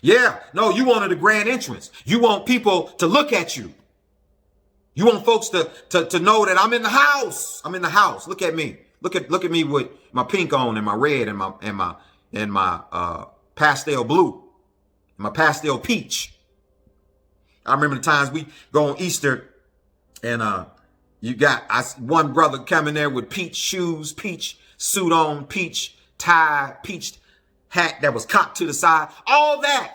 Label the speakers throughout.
Speaker 1: Yeah, no, you wanted a grand entrance. You want people to look at you. You want folks to know that I'm in the house. I'm in the house. Look at me. Look at me with my pink on and my red and my pastel blue, my pastel peach. I remember the times we go on Easter and you got one brother coming there with peach shoes, peach suit on, peach tie, peach hat that was cocked to the side, all that.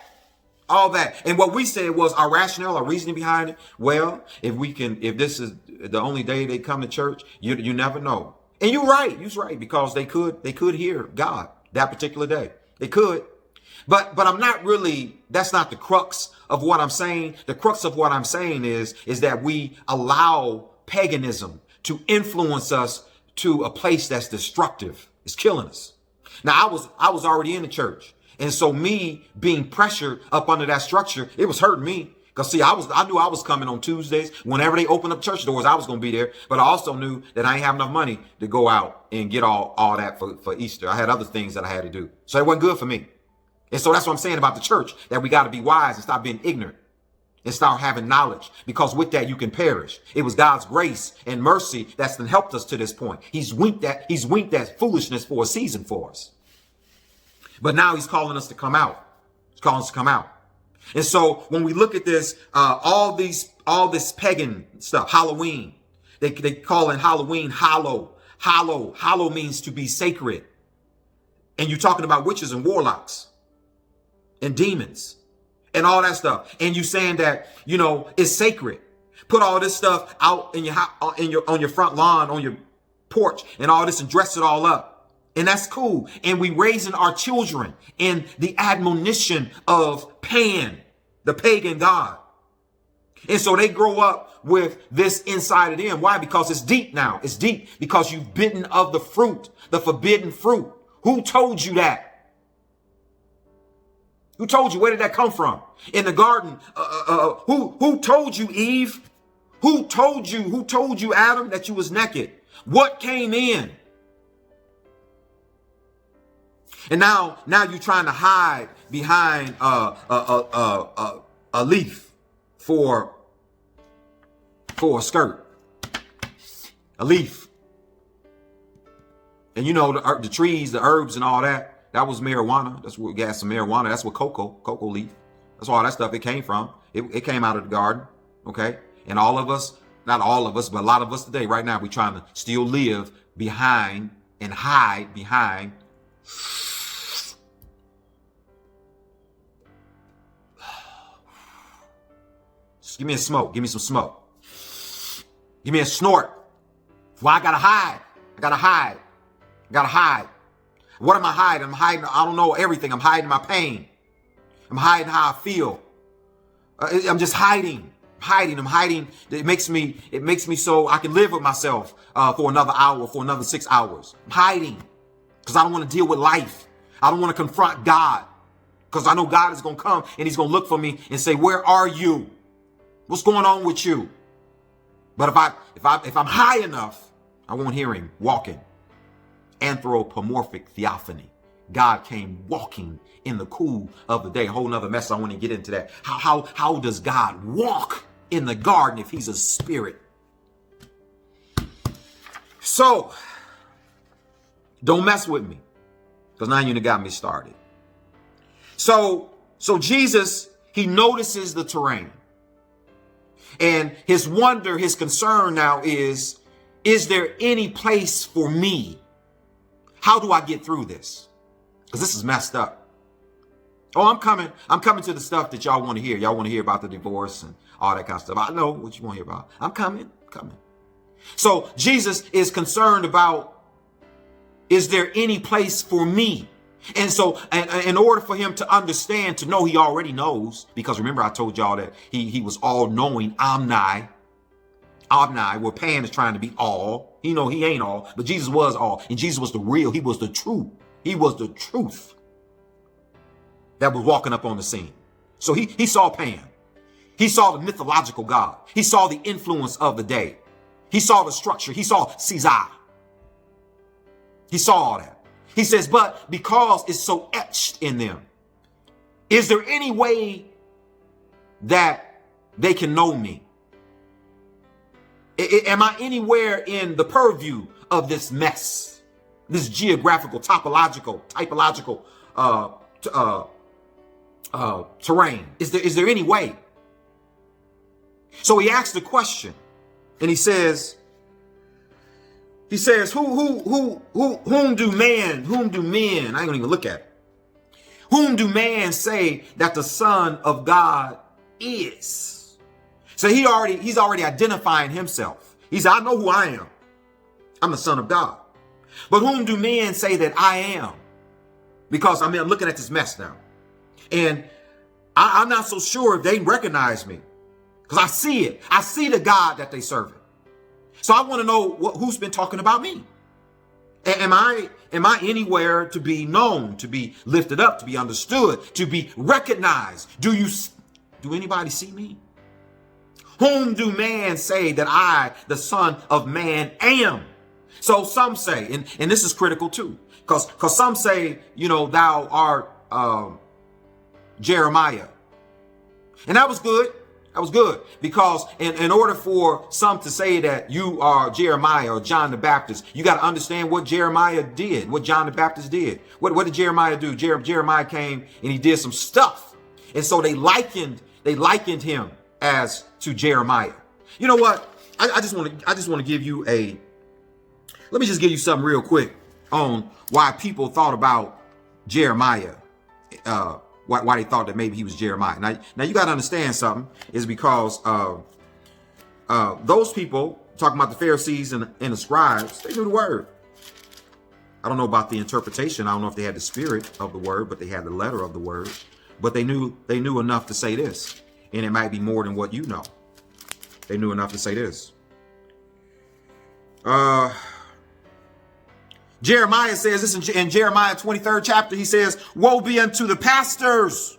Speaker 1: And what we said was our rationale, our reasoning behind it. Well, if this is the only day they come to church, you never know. And you're right, because they could hear God that particular day. They could. But I'm not really, that's not the crux of what I'm saying. The crux of what I'm saying is that we allow paganism to influence us to a place that's destructive. It's killing us. Now, I was already in the church. And so me being pressured up under that structure, it was hurting me. Because see, I knew I was coming on Tuesdays. Whenever they opened up church doors, I was going to be there. But I also knew that I ain't have enough money to go out and get all that for Easter. I had other things that I had to do. So it wasn't good for me. And so that's what I'm saying about the church, that we got to be wise and stop being ignorant and start having knowledge, because with that you can perish. It was God's grace and mercy that's helped us to this point. He's winked at foolishness for a season for us. But now he's calling us to come out. He's calling us to come out. And so when we look at this, all this pagan stuff, Halloween, they call it Halloween hollow. Hollow means to be sacred. And you're talking about witches and warlocks and demons and all that stuff. And you saying that, it's sacred. Put all this stuff out in on your front lawn, on your porch and all this, and dress it all up. And that's cool. And we raising our children in the admonition of Pan, the pagan god. And so they grow up with this inside of them. Why? Because it's deep now. It's deep because you've bitten of the fruit, the forbidden fruit. Who told you that? Who told you? Where did that come from? In the garden. Who told you, Eve? Who told you, Adam, that you was naked? What came in? And now you're trying to hide behind a leaf for a skirt, a leaf. And the trees, the herbs and all that, that was marijuana. That's where we got some marijuana. That's what cocoa leaf. That's all that stuff it came from. It came out of the garden. Okay. And all of us, not all of us, but a lot of us today, right now, we're trying to still live behind and hide behind give me a smoke. Give me some smoke. Give me a snort. Well, I gotta hide. What am I hiding? I'm hiding, I don't know everything. I'm hiding my pain. I'm hiding how I feel. I'm just hiding. I'm hiding. It makes me so I can live with myself for another hour, for another 6 hours. I'm hiding because I don't want to deal with life. I don't want to confront God, because I know God is going to come and he's going to look for me and say, where are you? What's going on with you? But if I'm high enough, I won't hear him walking. Anthropomorphic theophany. God came walking in the cool of the day. A whole nother mess. I want to get into that. How does God walk in the garden if he's a spirit? So don't mess with me, because now you got me started. So Jesus, he notices the terrain. And his wonder, his concern now is there any place for me? How do I get through this? Because this is messed up. Oh, I'm coming to the stuff that y'all want to hear. Y'all want to hear about the divorce and all that kind of stuff. I know what you want to hear about. I'm coming. So Jesus is concerned about, is there any place for me? And so in order for him to understand, to know, he already knows, because remember I told y'all that he was all knowing, omni, where Pan is trying to be all. He ain't all, but Jesus was all. And Jesus was the real. He was the truth. He was the truth that was walking up on the scene. So he saw Pan. He saw the mythological God. He saw the influence of the day. He saw the structure. He saw Caesar. He saw all that. He says, but because it's so etched in them, Is there any way that they can know me? Am I anywhere in the purview of this mess, this geographical, typological terrain? Is there any way? So he asked the question, and he says, whom do men, I ain't gonna even look at it. Whom do man say that the Son of God is? So he's already identifying himself. He said, I know who I am. I'm the Son of God. But whom do men say that I am? Because I'm looking at this mess now. And I'm not so sure if they recognize me. Because I see it. I see the God that they serve. So I want to know who's been talking about me. Am I anywhere to be known, to be lifted up, to be understood, to be recognized? Do anybody see me? Whom do man say that I, the Son of Man, am? So some say, and this is critical too, because some say, thou art Jeremiah. And that was good. That was good, because in order for some to say that you are Jeremiah or John the Baptist, you got to understand what Jeremiah did, what John the Baptist did. What did Jeremiah do? Jeremiah came and he did some stuff. And so they likened him as to Jeremiah. You know what? I just want to give you let me just give you something real quick on why people thought about Jeremiah, why they thought that maybe he was Jeremiah. Now you got to understand something, is because those people talking about the Pharisees and the scribes, they knew the word. I don't know about the interpretation. I don't know if they had the spirit of the word, but they had the letter of the word. But they knew enough to say this, and it might be more than what you know. They knew enough to say this. Jeremiah says this in Jeremiah 23rd chapter. He says, woe be unto the pastors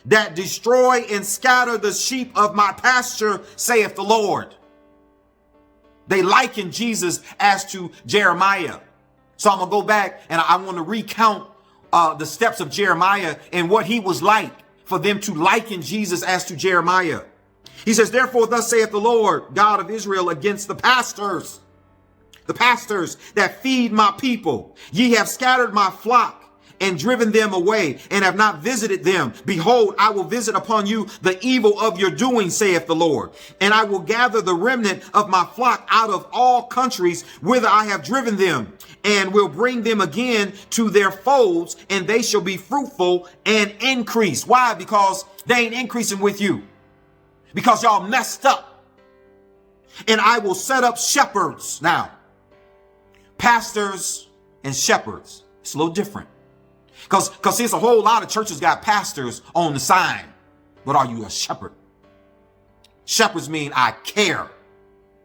Speaker 1: that destroy and scatter the sheep of my pasture, saith the Lord. They liken Jesus as to Jeremiah. So I'm going to go back and I want to recount the steps of Jeremiah and what he was like for them to liken Jesus as to Jeremiah. He says, therefore, thus saith the Lord God of Israel against the pastors that feed my people. Ye have scattered my flock and driven them away, and have not visited them. Behold, I will visit upon you the evil of your doing, saith the Lord. And I will gather the remnant of my flock out of all countries whither I have driven them, and will bring them again to their folds, and they shall be fruitful and increase. Why? Because they ain't increasing with you. Because y'all messed up. And I will set up shepherds. Now, pastors and shepherds, it's a little different. Because there's a whole lot of churches got pastors on the sign. But are you a shepherd? Shepherds mean I care.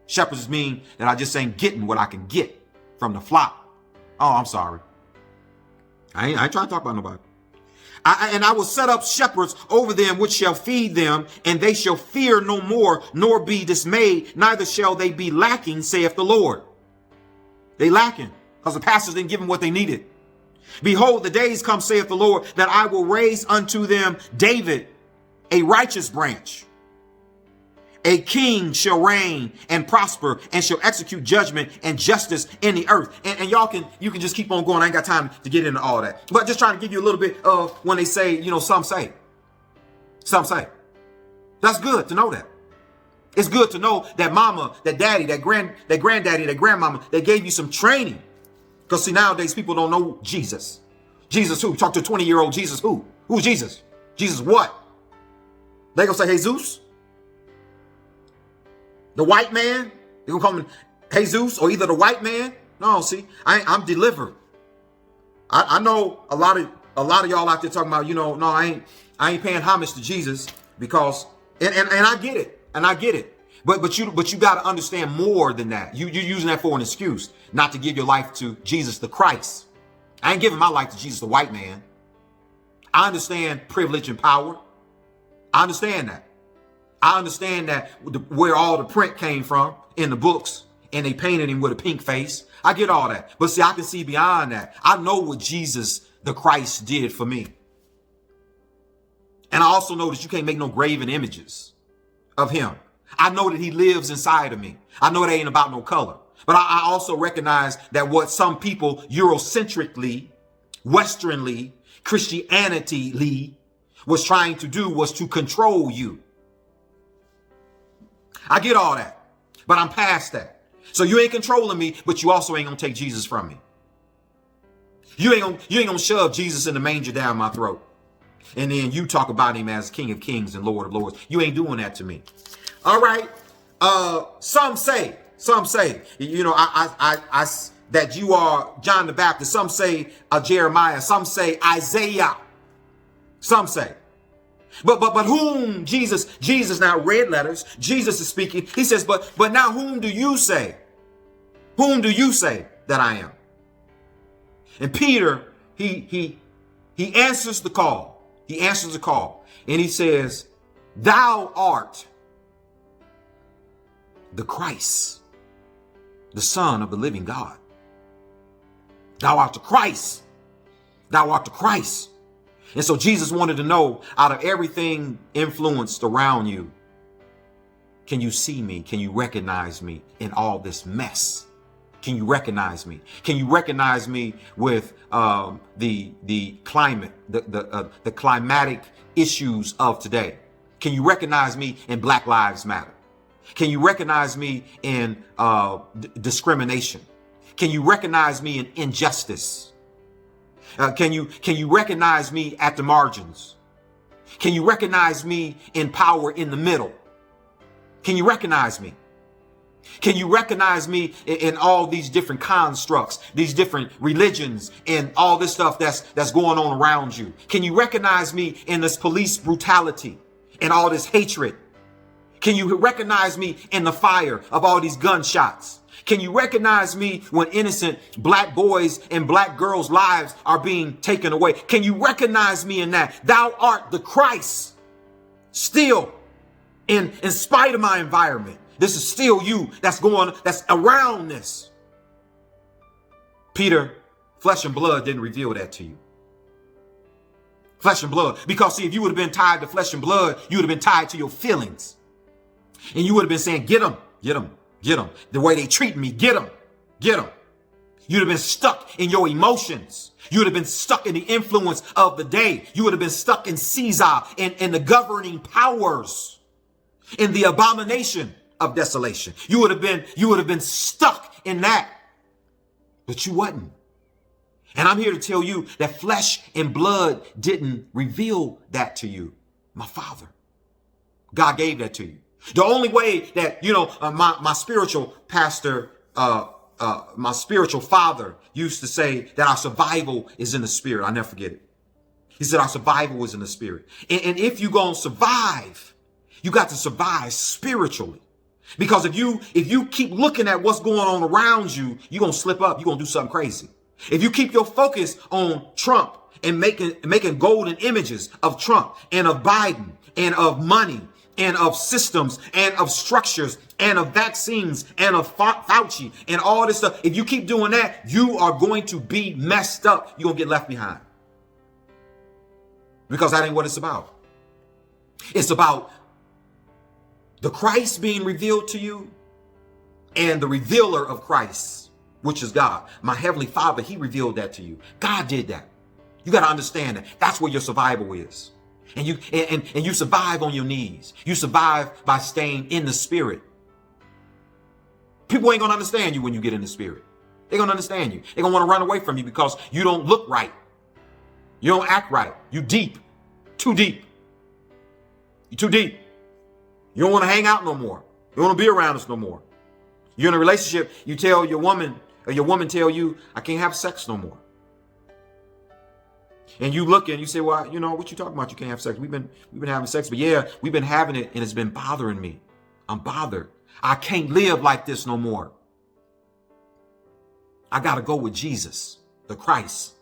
Speaker 1: Shepherds mean that I just ain't getting what I can get from the flock. Oh, I'm sorry. I ain't trying to talk about nobody. And I will set up shepherds over them which shall feed them, and they shall fear no more, nor be dismayed, neither shall they be lacking, saith the Lord. They lacking because the pastors didn't give them what they needed. Behold, the days come, saith the Lord, that I will raise unto them David, a righteous branch. A king shall reign and prosper, and shall execute judgment and justice in the earth. And you can just keep on going. I ain't got time to get into all that. But just trying to give you a little bit of when they say, some say. Some say. That's good to know that. It's good to know that mama, that daddy, that granddaddy, that grandmama, they gave you some training. Because see, nowadays people don't know Jesus. Jesus who? Talk to a 20-year-old Jesus who? Who's Jesus? Jesus what? They gonna say Jesus? The white man? They gonna call him Jesus or either the white man? No, see, I'm delivered. I know a lot of y'all out there talking about, no, I ain't paying homage to Jesus because, and I get it. And I get it. But you got to understand more than that. You're using that for an excuse not to give your life to Jesus the Christ. I ain't giving my life to Jesus the white man. I understand privilege and power. I understand that. I understand that where all the print came from in the books, and they painted him with a pink face. I get all that. But see, I can see beyond that. I know what Jesus the Christ did for me. also know that you can't make no graven images of him. I know that he lives inside of me. I know it ain't about no color. But I also recognize that what some people Eurocentrically, Westernly, Christianity was trying to do was to control you. I get all that, but I'm past that. So you ain't controlling me, but you also ain't gonna take Jesus from me. You ain't gonna shove Jesus in the manger down my throat. And then you talk about him as King of Kings and Lord of Lords. You ain't doing that to me. All right. Some say, you know, that you are John the Baptist. Some say Jeremiah. Some say Isaiah. Some say. But whom Jesus now red letters, Jesus is speaking. He says, but now whom do you say? Whom do you say that I am? And Peter, he answers the call. He answers the call. And he says, thou art the Christ, the Son of the living God. Thou art the Christ. Thou art the Christ. And so Jesus wanted to know, out of everything influenced around you, can you see me? Can you recognize me in all this mess? Can you recognize me? Can you recognize me with the climate, the climatic issues of today? Can you recognize me in Black Lives Matter? Can you recognize me in discrimination? Can you recognize me in injustice? Can you recognize me at the margins? Can you recognize me in power in the middle? Can you recognize me? Can you recognize me in all these different constructs, these different religions, and all this stuff that's going on around you? Can you recognize me in this police brutality and all this hatred? Can you recognize me in the fire of all these gunshots? Can you recognize me when innocent black boys and black girls' lives are being taken away? Can you recognize me in that? Thou art the Christ. Still, in spite of my environment, this is still you that's around this. Peter, flesh and blood didn't reveal that to you. Flesh and blood. Because see, if you would have been tied to flesh and blood, you would have been tied to your feelings. And you would have been saying, get them, get them, get them. The way they treat me, get them, get them. You'd have been stuck in your emotions. You would have been stuck in the influence of the day. You would have been stuck in Caesar, in the governing powers, in the abomination of desolation. You would have been stuck in that, but you wasn't. And I'm here to tell you that flesh and blood didn't reveal that to you. My Father, God gave that to you. The only way that, my spiritual pastor, my spiritual father used to say that our survival is in the spirit. I never forget it. He said our survival is in the spirit. And if you're going to survive, you got to survive spiritually. Because if you keep looking at what's going on around you, you're going to slip up. You're going to do something crazy. If you keep your focus on Trump and making golden images of Trump and of Biden and of money and of systems and of structures and of vaccines and of Fauci and all this stuff, if you keep doing that, you are going to be messed up. You're going to get left behind. Because that ain't what it's about. It's about the Christ being revealed to you and the revealer of Christ, which is God. My Heavenly Father, He revealed that to you. God did that. You got to understand that. That's where your survival is. And you survive on your knees. You survive by staying in the spirit. People ain't going to understand you when you get in the spirit. They're going to understand you. They're going to want to run away from you because you don't look right. You don't act right. You deep. Too deep. You're too deep. You don't want to hang out no more. You don't want to be around us no more. You're in a relationship. You tell your woman, or your woman tell you, I can't have sex no more. And you look and you say, well, what you talking about? You can't have sex. We've been having sex, but yeah, we've been having it and it's been bothering me. I'm bothered. I can't live like this no more. I got to go with Jesus, the Christ,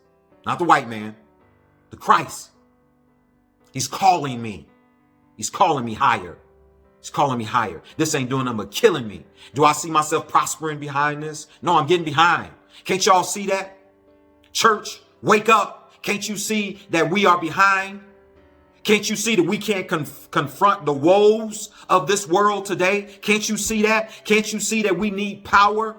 Speaker 1: not the white man, the Christ. He's calling me. He's calling me higher. He's calling me higher. This ain't doing nothing but killing me. Do I see myself prospering behind this? No, I'm getting behind. Can't y'all see that? Church, wake up. Can't you see that we are behind? Can't you see that we can't confront the woes of this world today? Can't you see that? Can't you see that we need power?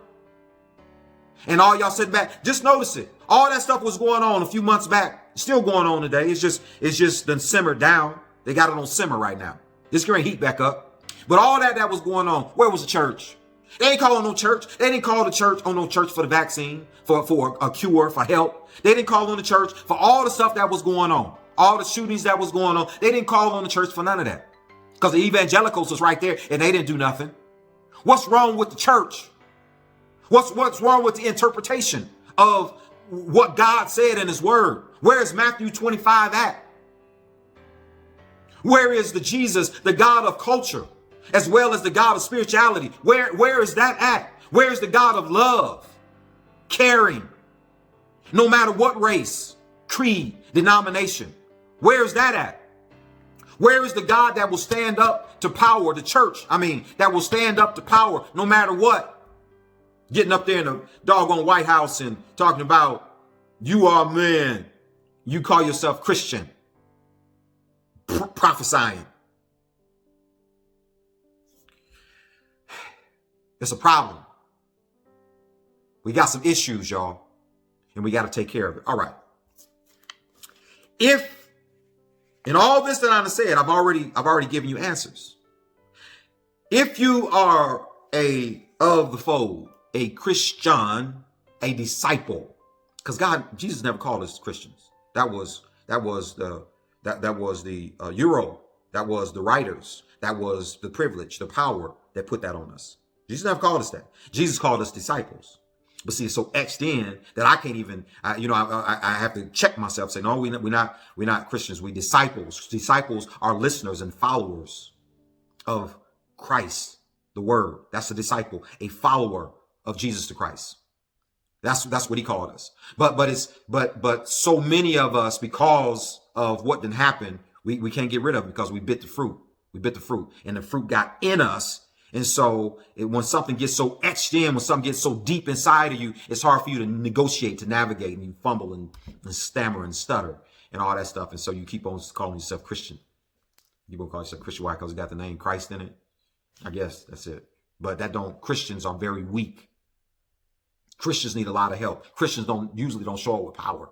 Speaker 1: And all y'all sitting back, just notice it. All that stuff was going on a few months back. Still going on today. It's just done simmered down. They got it on simmer right now. It's going to heat back up. But all that was going on. Where was the church? They ain't calling no church. They didn't call the church on no church for the vaccine, for a cure, for help. They didn't call on the church for all the stuff that was going on. All the shootings that was going on. They didn't call on the church for none of that. Because the evangelicals was right there and they didn't do nothing. What's wrong with the church? What's wrong with the interpretation of what God said in his word? Where is Matthew 25 at? Where is the Jesus, the God of culture, as well as the God of spirituality? Where is that at? Where is the God of love, caring, no matter what race, creed, denomination? Where is that at? Where is the God that will stand up to power, the church? That will stand up to power no matter what. Getting up there in the doggone White House and talking about, you are man, you call yourself Christian, prophesying. It's a problem. We got some issues, y'all, and we got to take care of it. All right. If in all this that I said, I've already given you answers. If you are of the fold, a Christian, a disciple, because Jesus never called us Christians. That was the Euro. That was the writers. That was the privilege, the power that put that on us. Jesus never called us that. Jesus called us disciples. But see, it's so etched in that I can't even, I have to check myself, say, no, we're not Christians. We disciples. Disciples are listeners and followers of Christ, the word. That's a disciple, a follower of Jesus the Christ. That's what he called us. But so many of us, because of what didn't happen, we can't get rid of it because we bit the fruit. We bit the fruit and the fruit got in us. And so when something gets so etched in, when something gets so deep inside of you, it's hard for you to negotiate, to navigate, and you fumble and stammer and stutter and all that stuff. And so you keep on calling yourself Christian. You won't call yourself Christian. Why? Because it got the name Christ in it. I guess that's it. But Christians are very weak. Christians need a lot of help. Christians usually don't show up with power.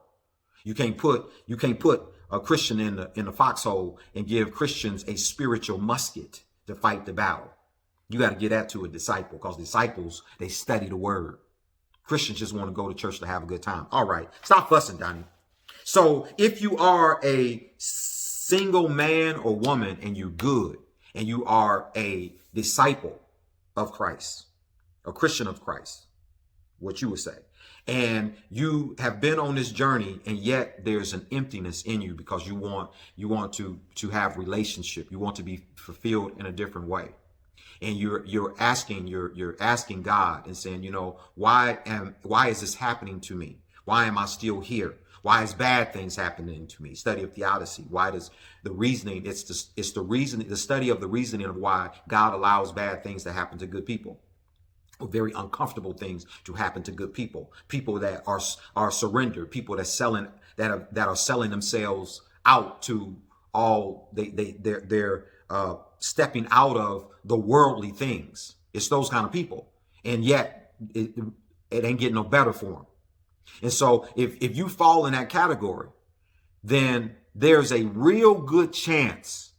Speaker 1: You can't put a Christian in the foxhole and give Christians a spiritual musket to fight the battle. You got to get that to a disciple, because disciples, they study the word. Christians just want to go to church to have a good time. All right. Stop fussing, Donnie. So if you are a single man or woman and you're good and you are a disciple of Christ, a Christian of Christ, what you would say, and you have been on this journey and yet there's an emptiness in you because you want to have relationship. You want to be fulfilled in a different way. And you're asking God and saying, why is this happening to me? Why am I still here? Why is bad things happening to me? Study of theodicy. Why does the reasoning? It's the reason, the study of the reasoning of why God allows bad things to happen to good people, or very uncomfortable things to happen to good people. People that are surrendered. People that are selling themselves out to all they're stepping out of the worldly things. It's those kind of people. And yet it ain't getting no better for them. And so if you fall in that category, then there's a real good chance,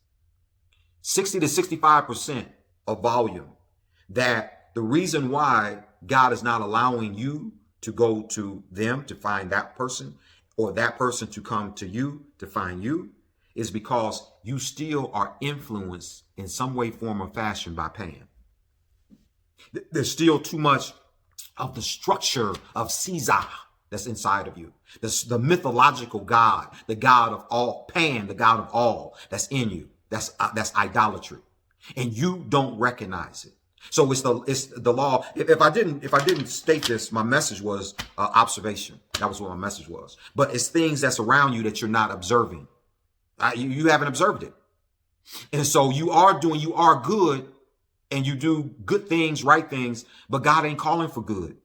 Speaker 1: 60 to 65% of volume, that the reason why God is not allowing you to go to them to find that person, or that person to come to you to find you, is because you still are influenced in some way, form, or fashion by pain. There's still too much of the structure of Caesar that's inside of you. The mythological God, the God of all, Pan, the God of all, that's in you. That's idolatry, and you don't recognize it. So it's the law. If I didn't state this, my message was observation. That was what my message was. But it's things that's around you that you're not observing. You haven't observed it. And so you are good, and you do good things, right things, but God ain't calling for good.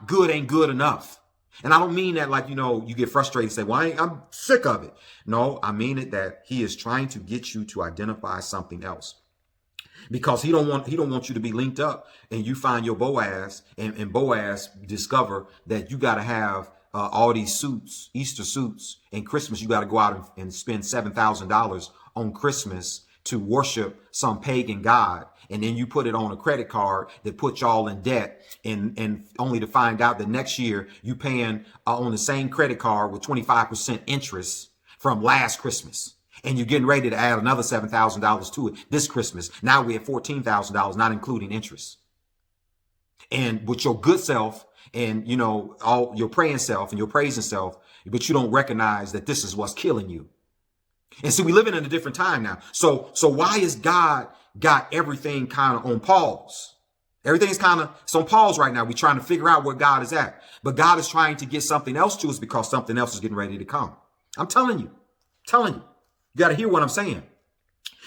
Speaker 1: Good ain't good enough. And I don't mean that like, you get frustrated and say, well, I'm sick of it. No, I mean it that he is trying to get you to identify something else. Because he don't want you to be linked up and you find your Boaz and Boaz discover that you got to have all these suits, Easter suits, and Christmas. You got to go out and spend $7,000 on Christmas to worship some pagan god. And then you put it on a credit card that puts y'all in debt, and only to find out that next year you paying on the same credit card with 25% interest from last Christmas. And you're getting ready to add another $7,000 to it this Christmas. Now we're at $14,000, not including interest. And with your good self and, all your praying self and your praising self, but you don't recognize that this is what's killing you. And see, we living in a different time now. So why is God got everything kind of on pause? Everything's kind of on pause right now. We're trying to figure out where God is at. But God is trying to get something else to us because something else is getting ready to come. I'm telling you. You got to hear what I'm saying.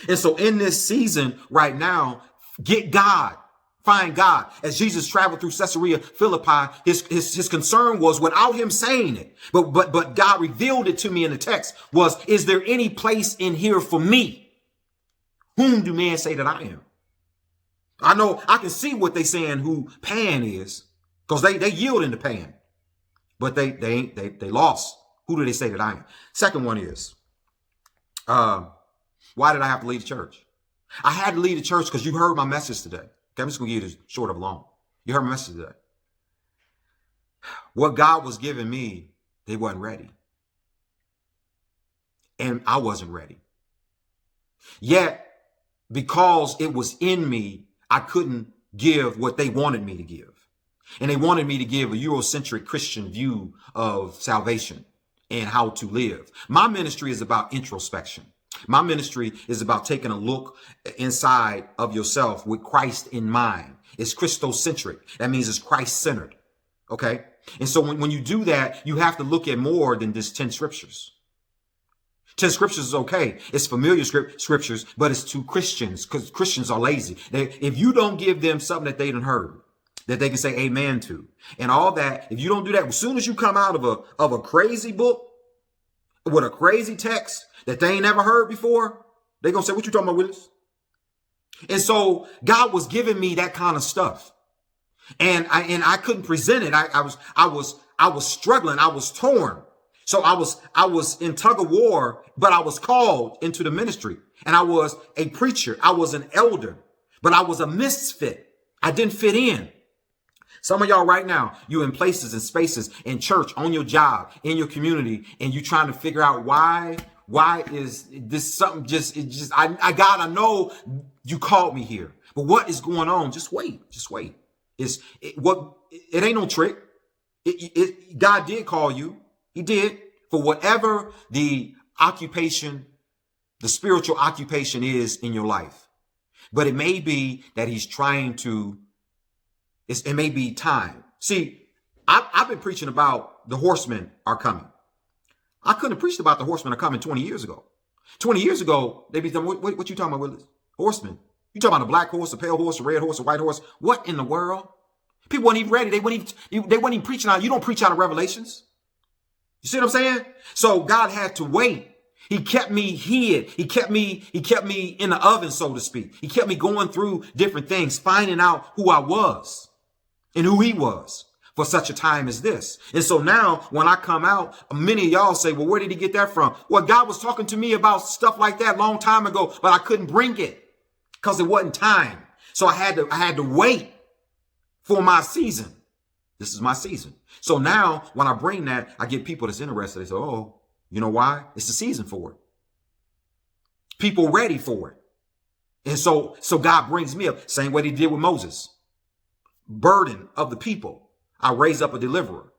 Speaker 1: And so in this season right now, get God, find God. As Jesus traveled through Caesarea Philippi, his concern was, without him saying it, but God revealed it to me in the text, was, is there any place in here for me? Whom do men say that I am? I know I can see what they saying who Pan is, because they yielding to Pan, but they lost. Who do they say that I am? Second one is, why did I have to leave the church? I had to leave the church because you heard my message today. Okay, I'm just going to give you this short of long. You heard my message today. What God was giving me, they wasn't ready. And I wasn't ready. Yet, because it was in me, I couldn't give what they wanted me to give. And they wanted me to give a Eurocentric Christian view of salvation and how to live. My ministry is about introspection. My ministry is about taking a look inside of yourself with Christ in mind. It's Christocentric. That means it's Christ-centered. Okay? And so when you do that, you have to look at more than just 10 scriptures. 10 scriptures is okay. It's familiar scriptures, but it's to Christians, because Christians are lazy. If you don't give them something that they done heard, that they can say amen to, and all that, if you don't do that, as soon as you come out of a crazy book with a crazy text that they ain't never heard before, they're going to say, what you talking about, Willis? And so God was giving me that kind of stuff. And I couldn't present it. I was struggling. I was torn. So I was in tug of war, but I was called into the ministry, and I was a preacher. I was an elder, but I was a misfit. I didn't fit in. Some of y'all right now, you in places and spaces in church, on your job, in your community, and you trying to figure out why is this something God, I know you called me here, but what is going on? Just wait. It ain't no trick. God did call you. He did, for whatever the occupation, the spiritual occupation is in your life. But it may be that he's trying to, it may be time. See, I've been preaching about the horsemen are coming. I couldn't have preached about the horsemen are coming 20 years ago. 20 years ago, they'd be saying, what you talking about, Willis? Horsemen? You talking about a black horse, a pale horse, a red horse, a white horse? What in the world? People weren't even ready. They weren't even preaching out. You don't preach out of Revelations. You see what I'm saying? So God had to wait. He kept me hid. He kept me in the oven, so to speak. He kept me going through different things, finding out who I was and who he was for such a time as this. And so now when I come out, many of y'all say, well, where did he get that from? Well, God was talking to me about stuff like that a long time ago, but I couldn't bring it because it wasn't time. So I had to wait for my season. This is my season. So now when I bring that, I get people that's interested. They say, oh, you know why? It's the season for it. People ready for it. And so God brings me up. Same way he did with Moses. Burden of the people. I raise up a deliverer.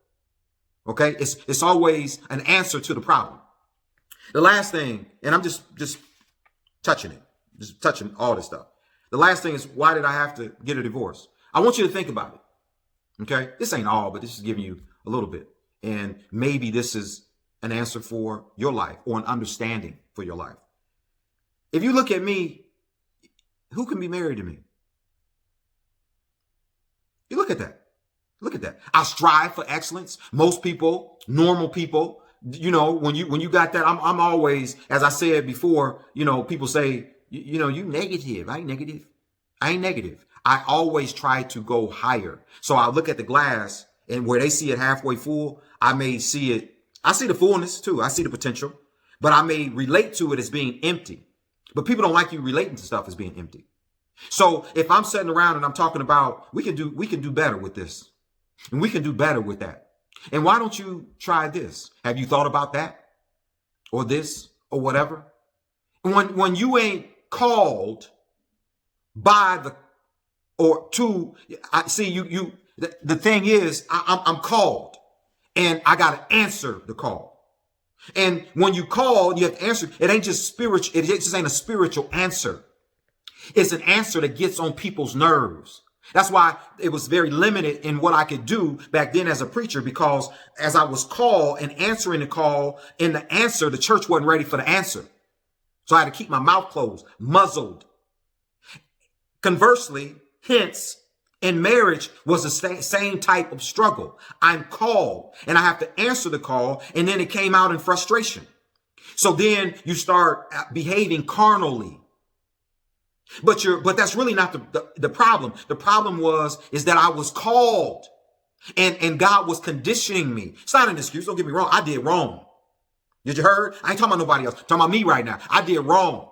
Speaker 1: Okay. It's always an answer to the problem. The last thing, and I'm just touching it, just touching all this stuff. The last thing is, why did I have to get a divorce? I want you to think about it. Okay. This ain't all, but this is giving you a little bit. And maybe this is an answer for your life or an understanding for your life. If you look at me, who can be married to me? You look at that. Look at that. I strive for excellence. Most people, normal people, when you got that, I'm always, as I said before, people say, you negative. I ain't negative. I ain't negative. I always try to go higher. So I look at the glass, and where they see it halfway full, I may see it. I see the fullness too. I see the potential, but I may relate to it as being empty. But people don't like you relating to stuff as being empty. So if I'm sitting around and I'm talking about, we can do better with this, and we can do better with that. And why don't you try this? Have you thought about that, or this, or whatever? When you ain't called by the thing is, I'm called, and I got to answer the call. And when you call, you have to answer. It ain't just spiritual. It just ain't a spiritual answer. It's an answer that gets on people's nerves. That's why it was very limited in what I could do back then as a preacher, because as I was called and answering the call, in the answer, the church wasn't ready for the answer. So I had to keep my mouth closed, muzzled. Conversely, hence, in marriage was the same type of struggle. I'm called and I have to answer the call, and then it came out in frustration. So then you start behaving carnally. But that's really not the problem. The problem is that I was called, and God was conditioning me. It's not an excuse. Don't get me wrong. I did wrong. Did you heard? I ain't talking about nobody else. I'm talking about me right now. I did wrong.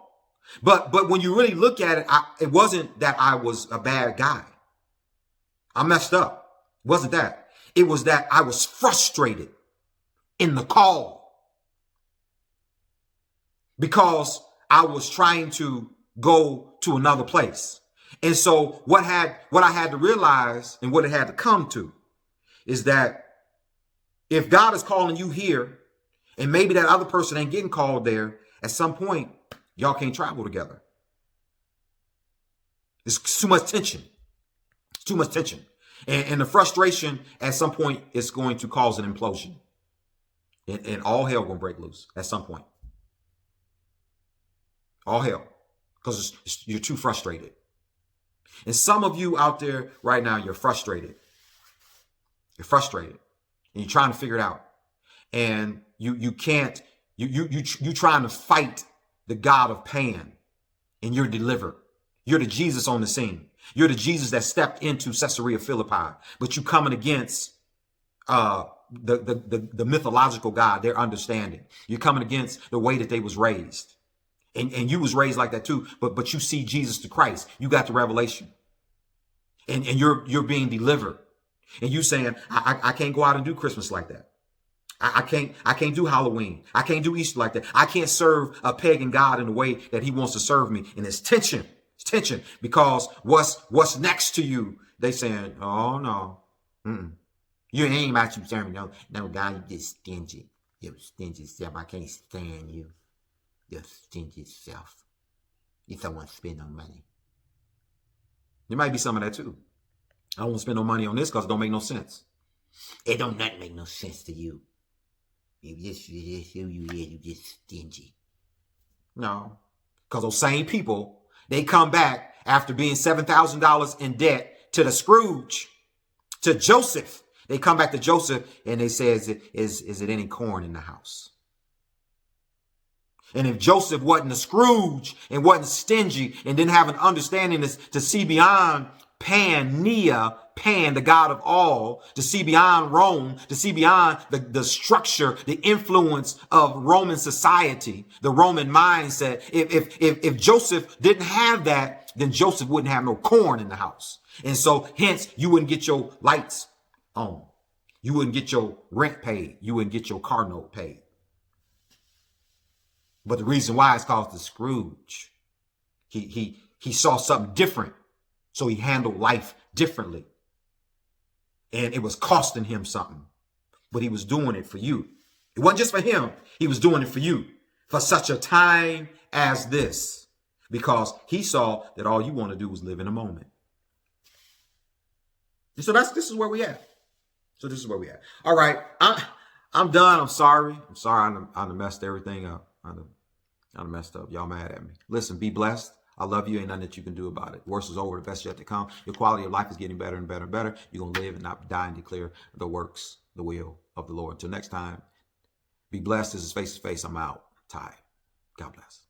Speaker 1: But when you really look at it, it wasn't that I was a bad guy. I messed up. It wasn't that. It was that I was frustrated in the call, because I was trying to go to another place. And so what I had to realize, and what it had to come to, is that if God is calling you here, and maybe that other person ain't getting called there, at some point, y'all can't travel together. It's too much tension. It's too much tension. And the frustration at some point is going to cause an implosion. And all hell gonna break loose at some point. All hell. Because you're too frustrated. And some of you out there right now, you're frustrated. You're frustrated. And you're trying to figure it out. And you can't, you trying to fight the God of Pan, and you're delivered. You're the Jesus on the scene. You're the Jesus that stepped into Caesarea Philippi, but you coming against the mythological God, their understanding. You're coming against the way that they was raised. And you was raised like that too, but you see Jesus the Christ. You got the revelation. And you're being delivered. And you saying, I can't go out and do Christmas like that. I can't do Halloween. I can't do Easter like that. I can't serve a pagan God in the way that he wants to serve me. And it's tension. It's tension, because what's next to you, they saying, oh no. You ain't about you serving no God, you just stingy. You're stingy self. I can't stand you. Your stingy self. You don't want to spend no money. There might be some of that too. I don't want to spend no money on this because it don't make no sense. It don't not make no sense to you. You just stingy. No. Because those same people, they come back after being $7,000 in debt to the Scrooge, to Joseph. They come back to Joseph and they say, is it any corn in the house? And if Joseph wasn't a Scrooge and wasn't stingy and didn't have an understanding to see beyond Pan, the God of all, to see beyond Rome, to see beyond the structure, the influence of Roman society, the Roman mindset. If Joseph didn't have that, then Joseph wouldn't have no corn in the house. And so hence you wouldn't get your lights on. You wouldn't get your rent paid. You wouldn't get your car note paid. But the reason why is called the Scrooge. He saw something different. So he handled life differently. And it was costing him something. But he was doing it for you. It wasn't just for him. He was doing it for you. For such a time as this. Because he saw that all you want to do was live in a moment. And so this is where we at. All right. I'm done. I'm sorry. I done messed everything up. I done messed up. Y'all mad at me. Listen, be blessed. I love you. Ain't nothing that you can do about it. Worse is over. The best is yet to come. Your quality of life is getting better and better and better. You're going to live and not die and declare the works, the will of the Lord. Until next time, be blessed. This is Face to Face. I'm out. Ty. God bless.